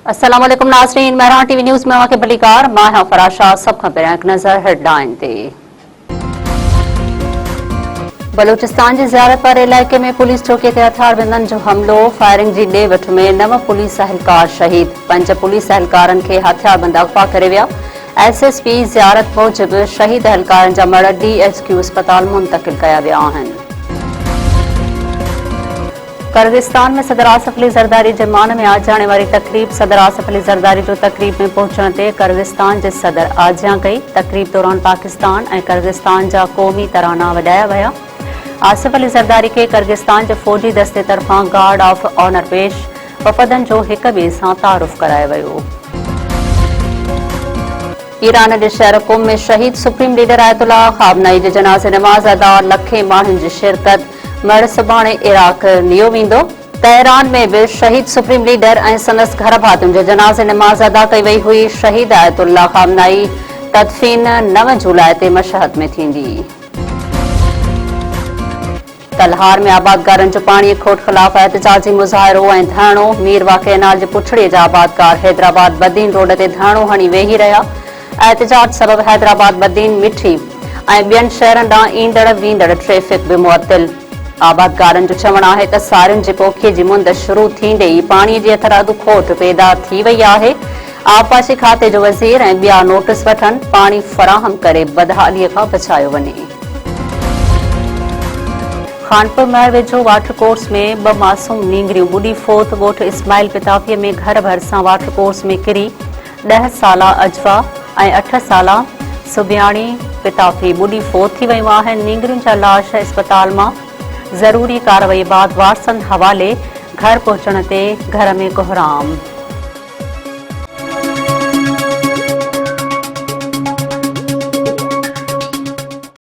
अस्सलाम वालेकुम नाज़रीन, महरान टीवी न्यूज़ में वाक़े बलीकार मां हां फराशा। सब खां पहिरियां हिकु नज़र हेडलाइन ते। बलूचिस्तान जी ज़ियारत वारे इलाइक़े में पुलिस चौकीअ ते हथियारबंदनि जो हमिलो, फायरिंग जी ॾे वठ में 9 पुलिस अहलकार शहीद, 5 पुलिस अहलकारनि खे हथियारबंद अगवा करे विया। SSP ज़ियारत मूजिबि शहीद अहलकारनि जा मड़ DHQ अस्पताल मुंतक़िल कया विया आहिनि। किर्गिस्तान में सदर आसिफ अली ज़रदारी जे मान में आज आने वाली तकरीब। सदर आसिफ अली ज़रदारी जो तकरीब में पहुंचण ते किर्गिस्तान जे सदर आजियां कई। तकरीब दौरान पाकिस्तान ऐं किर्गिस्तान जा क़ौमी तराना वॼाया विया। आसिफ अली ज़रदारी के किर्गिस्तान जे फ़ौजी दस्ते तरफ़ां गार्ड ऑफ ऑनर पेश, वफ़दनि जो हिक ॿिए सां तारुफ़ करायो वियो। ईरान जे शहर क़ुम में शहीद सुप्रीम लीडर आयतुल्लाह ख़ामनई जे जनाज़े नमाज़ अदा, लखे माण्हुनि जी शिरकत। मड़ सुभाणे इराक लियो वेंदो। तेहरान में भी शहीद सुप्रीम लीडर ऐं संदसि घर भातियुनि जे जनाज़े नमाज़ अदा कई वई हुई। शहीद आयतुल्लाह ख़ामनई तदफ़ीन 9 जुलाई ते मशहद में थींदी। तलहार में आबादगारनि जो पाणी खोट ख़िलाफ़ एहतिजाजी मुज़ाहिरो ऐं धरणो। मीरवा कैनाल जे पुछड़ीअ जा आबादगार हैदराबाद बदीन रोड ते धरणो हणी वेही रहिया। एहतिजाज सबब हैदराबाद बदीन मिठी ऐं ॿियनि शहरनि ॾांहुं ईंदड़ वेंदड़ ट्रैफ़िक बि मुअत्तिल। आबादगारनि जो चवणु आहे त सारियुनि जी पोखीअ जी मुंद शुरू थींदे ई पाणीअ जी अथर खोट पैदा थी वई आहे। आबपाशी खाते जो वज़ीर ऐं ॿिया नोटिस वठनि, पाणी फ़राहम करे बदहालीअ खां बचायो वञे। खानपुर महर वेझो वाटर कोर्स में 2 मासूम नींगरियूं ॿुॾी फोत। ॻोठ इस्माइल पिताफ़ीअ में घर भरिसां वाटर कोर्स में किरी 10 साला अजवा ऐं 8 साला सुबियाणी पिताफ़ी ॿुॾी फोत थी वयूं आहिनि। नींगरियुनि जा लाश अस्पताल मां ज़रूरी कार्रवाई बाद वारसनि हवाले। घर पहुचण ते घर में कोहराम।